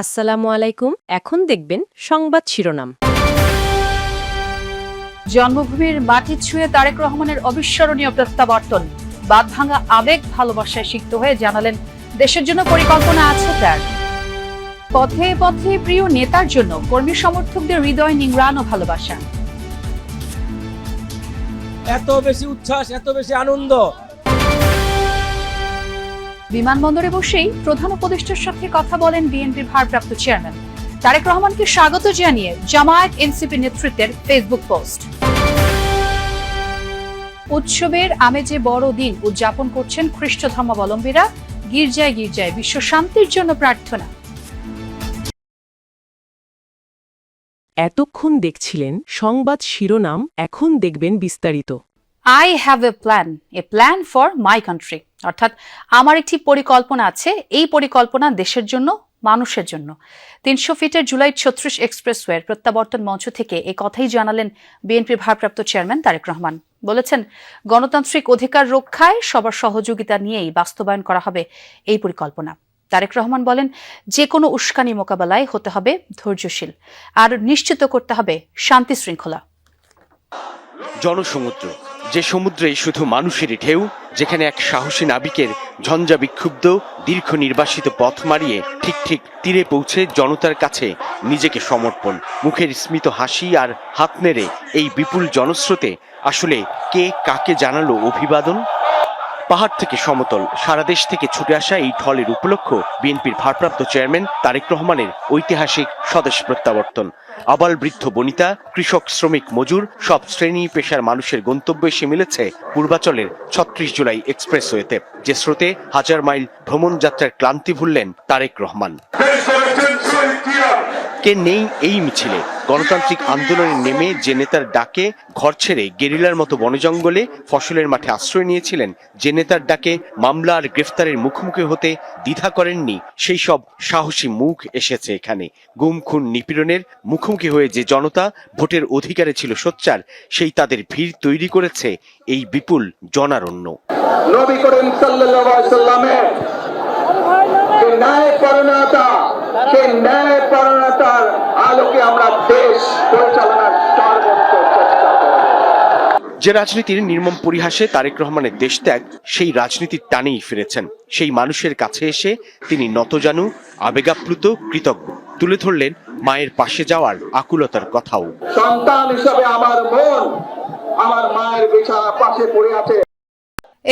আসসালামু আলাইকুম। এখন দেখবেন সংবাদ শিরোনাম। জন্মভূমির মাটি ছুঁয়ে তারেক রহমানের অবিস্মরণীয় প্রত্যাবর্তন, বাঁধভাঙা আবেগ ভালোবাসায় সিক্ত হয়ে জানালেন দেশের জন্য পরিকল্পনা আছে তার। পথে পথে প্রিয় নেতার জন্য কর্মী সমর্থকদের হৃদয় নিংড়ানো ভালোবাসা। এত বেশি উচ্ছ্বাস, এত বেশি আনন্দ। বিমানবন্দরে বসেই প্রধান উপদেষ্টার সাথে কথা বলেন বিএনপির ভারপ্রাপ্ত চেয়ারম্যান। তারেক রহমানকে স্বাগত জানিয়ে জামায়াত এনসিপি নেতৃত্বের ফেসবুক পোস্ট। উৎসবের আমেজে বড় দিন উদযাপন করছেন খ্রিস্ট ধর্মাবলম্বীরা। গির্জায় গির্জায় বিশ্ব শান্তির জন্য প্রার্থনা। এতক্ষণ দেখছিলেন সংবাদ শিরোনাম, এখন দেখবেন বিস্তারিত। I have a plan for my country, অর্থাৎ আমার একটি পরিকল্পনা আছে। এই পরিকল্পনা দেশের জন্য, মানুষের জন্য। ৩০০ ফিটের জুলাই ৩৬ এক্সপ্রেসওয়ের প্রত্যাবর্তন মঞ্চ থেকে এই কথাই জানালেন বিএনপির ভারপ্রাপ্ত চেয়ারম্যান তারেক রহমান। বলেছেন, গণতান্ত্রিক অধিকার রক্ষায় সবার সহযোগিতা নিয়েই বাস্তবায়ন করা হবে এই পরিকল্পনা। তারেক রহমান বলেন, যে কোনো উস্কানি মোকাবেলায় হতে হবে ধৈর্যশীল, আর নিশ্চিত করতে হবে শান্তি শৃঙ্খলা। জনসমুদ্র, যে সমুদ্রে শুধু মানুষেরই ঢেউ, যেখানে এক সাহসী নাবিকের ঝঞ্ঝা বিক্ষুব্ধ দীর্ঘ নির্বাসিত পথ মারিয়ে ঠিক তীরে পৌঁছে জনতার কাছে নিজেকে সমর্পণ, মুখের স্মিত হাসি আর হাত নেড়ে এই বিপুল জনস্রোতে আসলে কে কাকে জানালো অভিবাদন। পাহাড় থেকে সমতল, সারা দেশ থেকে ছুটে আসা এই ঢলের উপলক্ষ বিএনপির ভারপ্রাপ্ত চেয়ারম্যান তারেক রহমানের ঐতিহাসিক স্বদেশ প্রত্যাবর্তন। আবাল বৃদ্ধ বনিতা, কৃষক, শ্রমিক, মজুর সব শ্রেণী পেশার মানুষের গন্তব্য এসে মিলেছে পূর্বাচলের ৩৬ জুলাই এক্সপ্রেসওয়েতে, যে স্রোতে হাজার মাইল ভ্রমণ যাত্রার ক্লান্তি ভুললেন তারেক রহমান। কে নেই এই মিছিলে? গণতান্ত্রিক আন্দোলনে নেমে যে নেতার ডাকে ঘর ছেড়ে গেরিলার মতো বনজঙ্গলে ফসলের মাঠে আশ্রয় নিয়েছিলেন, যে নেতার ডাকে মামলা আর গ্রেফতারের মুখোমুখি হতে দ্বিধা করেননি, সেই সব সাহসী মুখ এসেছে এখানে। গুম, খুন, নিপীড়নের মুখোমুখি হয়ে যে জনতা ভোটের অধিকারে ছিল সোচ্চার, সেই তাদের ভিড় তৈরি করেছে এই বিপুল জনারণ্য। নবী করিম সাল্লাল্লাহু আলাইহি সাল্লামের ন্যায় পরায়ণতার আলোকে আমরা দেশ পরিচালনার সর্বোচ্চ চেষ্টা করব। যে রাজনীতির নির্মম পরিহাসে তারেক রহমানের দেশ ত্যাগ, সেই রাজনীতির টানেই ফিরেছেন। সেই মানুষের কাছে এসে তিনি নতজানু, আবেগাপ্লুত, কৃতজ্ঞ। তুলে ধরলেন মায়ের পাশে যাওয়ার আকুলতার কথাও। সন্তান হিসেবে আমার মন আমার মায়ের বিছানা পাশে পড়ে আছে।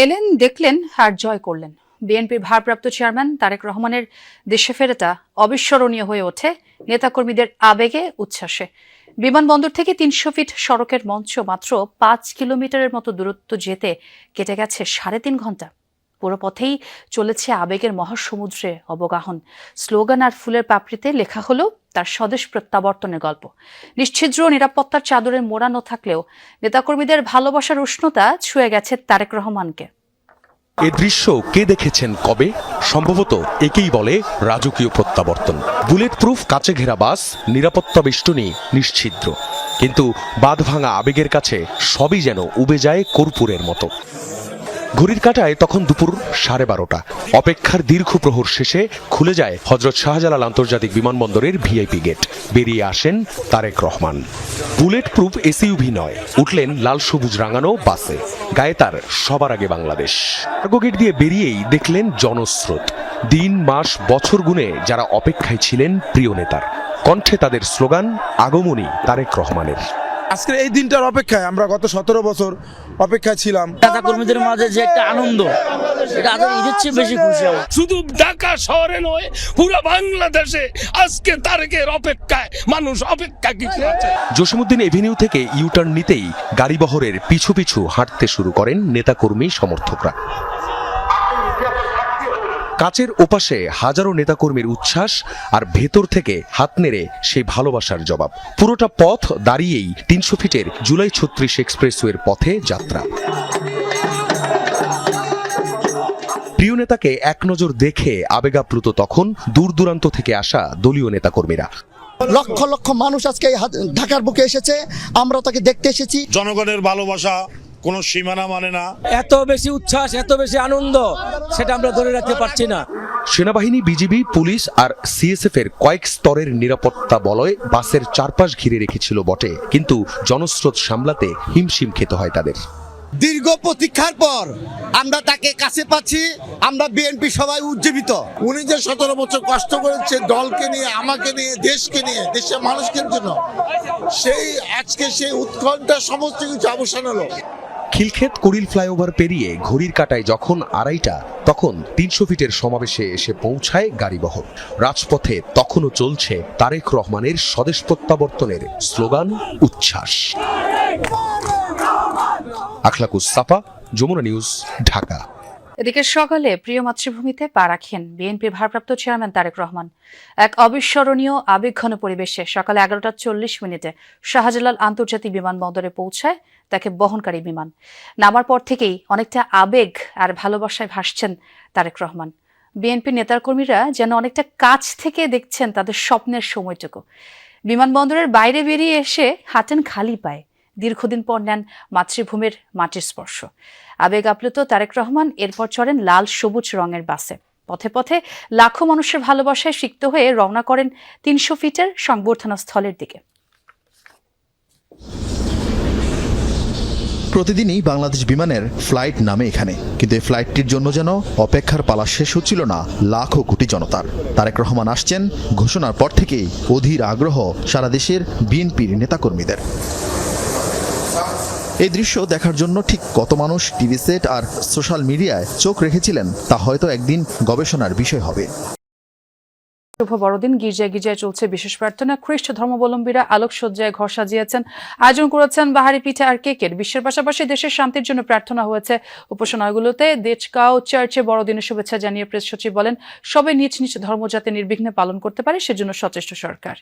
এলেন, দেখলেন আর জয় করলেন। বিএনপির ভারপ্রাপ্ত চেয়ারম্যান তারেক রহমানের দেশে ফেরাটা অবিস্মরণীয় হয়ে ওঠে নেতাকর্মীদের আবেগে, উচ্ছ্বাসে। বিমানবন্দর থেকে ৩০০ ফিট সড়কের মঞ্চ মাত্র ৫ কিলোমিটারের মতো দূরত্ব যেতে কেটে গেছে ৩.৫ ঘন্টা। পুরো পথেই চলেছে আবেগের মহাসমুদ্রে অবগাহন। স্লোগান আর ফুলের পাপড়িতে লেখা হলো তার স্বদেশ প্রত্যাবর্তনের গল্প। নিশ্ছিদ্র নিরাপত্তার চাদরে মোড়ানো থাকলেও নেতাকর্মীদের ভালোবাসার উষ্ণতা ছুঁয়ে গেছে তারেক রহমানকে। এ দৃশ্য কে দেখেছেন কবে? সম্ভবত একেই বলে রাজকীয় প্রত্যাবর্তন। বুলেট প্রুফ কাচে ঘেরা বাস, নিরাপত্তা বেষ্টনী নিশ্ছিদ্র, কিন্তু বাঁধভাঙা আবেগের কাছে সবই যেন উবে যায় কর্পূরের মতো। ঘড়ির কাঁটায় তখন দুপুর 12:30। অপেক্ষার দীর্ঘ প্রহর শেষে খুলে যায় হযরত শাহজালাল আন্তর্জাতিক বিমানবন্দরের ভিআইপি গেট। বেরিয়ে আসেন Tarique Rahman. Bullet proof SUV নয়, উঠলেন লাল সবুজ রাঙানো বাসে। গায়ে তার সবার আগে বাংলাদেশ। কার্গো গেট দিয়ে বেরিয়েই দেখলেন জনস্রোত। দিন, মাস, বছর গুণে যারা অপেক্ষায় ছিলেন প্রিয় নেতার। কণ্ঠে তাদের স্লোগান, আগমনী তারেক রহমানের। আজকের এই দিনটার অপেক্ষায় আমরা গত 17 বছর অপেক্ষায় ছিলাম। নেতা কর্মীদের মাঝে যে একটা আনন্দ, এটা ঈদের চেয়ে বেশি খুশি আমার। শুধু ঢাকা শহরে নয়, পুরো বাংলাদেশে আজকে তারেকের অপেক্ষায় মানুষ অপেক্ষা কিছু আছে। জসীমউদ্দিন এভিনিউ থেকে ইউটার্ন নিতেই গাড়িবহরের পিছু পিছু হাঁটতে শুরু করেন নেতাকর্মী সমর্থকরা। কাচের ওপাশে হাজারো নেতাকর্মীর উচ্ছ্বাস, আর ভেতর থেকে হাত নেড়ে সেই ভালোবাসার জবাব। পুরোটা পথ দাঁড়িয়েই ৩০০ ফিটের জুলাই ৩৬ এক্সপ্রেসওয়ের পথে যাত্রা। প্রিয় নেতাকে এক নজর দেখে আবেগাপ্লুত তখন দূর দূরান্ত থেকে আসা দলীয় নেতাকর্মীরা। লক্ষ লক্ষ মানুষ আজকে ঢাকার বুকে এসেছে, আমরা তাকে দেখতে এসেছি। জনগণের ভালোবাসা কোনো সীমানা মানে না। এত বেশি উচ্ছ্বাস, এত বেশি আনন্দ, সেটা আমরা ধরে রাখতে পারছি না। সেনাবাহিনী, বিজিবি, পুলিশ আর সিএসএফ এর কয়েক স্তরের নিরাপত্তা বলয় বাসের চারপাশ ঘিরে রেখেছিল বটে, কিন্তু জনস্রোত সামলাতে হিমশিম খেতে হয় তাদের। দীর্ঘ প্রতীক্ষার পর আমরা তাকে কাছে পাচ্ছি। আমরা বিএনপি সবাই উজ্জীবিত। উনি যে 17 বছর কষ্ট করেছে দলকে নিয়ে, আমাকে নিয়ে, দেশকে নিয়ে, দেশের মানুষকে জন্য, সেই আজকে সেই উৎকণ্ঠা সমস্ত কিছু অবসান হলো। খিলক্ষেত কুড়িল ফ্লাইওভার পেরিয়ে ঘড়ির কাঁটায় যখন 2:30, তখন 300 ফিটের সমাবেশে এসে পৌঁছায় গাড়িবহর। রাজপথে তখনও চলছে তারেক রহমানের স্বদেশ প্রত্যাবর্তনের স্লোগান, উচ্ছ্বাস। আখলাকুস সাফা, যমুনা নিউজ, ঢাকা। এদিকে সকালে প্রিয় মাতৃভূমিতে পা রাখেন বিএনপির ভারপ্রাপ্ত চেয়ারম্যান তারেক রহমান। এক অবিস্মরণীয় আবেগঘন পরিবেশে সকালে 11:40 শাহজালাল আন্তর্জাতিক বিমানবন্দরে পৌঁছায় তাকে বহনকারী বিমান। নামার পর থেকেই অনেকটা আবেগ আর ভালোবাসায় ভাসছেন তারেক রহমান। বিএনপি নেতাকর্মীরা যেন অনেকটা কাছ থেকে দেখছেন তাদের স্বপ্নের সময়টুকু। বিমানবন্দরের বাইরে বেরিয়ে এসে হাঁটেন খালি পায়ে। দীর্ঘদিন পর নেন মাতৃভূমির মাটির স্পর্শ। আবেগ আপ্লুত তারেক রহমান এরপর চড়েন লাল সবুজ রঙের বাসে। পথে পথে লাখো মানুষের ভালোবাসায় সিক্ত হয়ে রওনা করেন 300 ফিটের সংবর্ধনা স্থলের দিকে। প্রতিদিনই বাংলাদেশ বিমানের ফ্লাইট নামে এখানে, কিন্তু এই ফ্লাইটটির জন্য যেন অপেক্ষার পালা শেষ হচ্ছিল না লাখো কোটি জনতার। তারেক রহমান আসছেন ঘোষণার পর থেকেই অধীর আগ্রহ সারা দেশের বিএনপির নেতাকর্মীদের। এই দৃশ্য দেখার জন্য ঠিক কত মানুষ টিভি সেট আর সোশ্যাল মিডিয়ায় চোখ রেখেছিলেন তা হয়তো একদিন গবেষণার বিষয় হবে। শুভ বড়দিন। গির্জায় গির্জায় চলছে বিশেষ প্রার্থনা। খ্রিস্ট ধর্মাবলম্বীরা আলোকসজ্জায় ঘর সাজিয়েছেন, আয়োজন করেছেন বাহারি পিঠা আর কেকের। বিশ্বের পাশাপাশি দেশের শান্তির জন্য প্রার্থনা হয়েছে উপাসনালয়গুলোতে। দেচকাও চার্চে বড়দিনের শুভেচ্ছা জানিয়ে প্রেস সচিব বলেন, সবাই নিজ নিজ ধর্ম যাতে নির্বিঘ্নে পালন করতে পারে সেজন্য সচেষ্ট সরকার।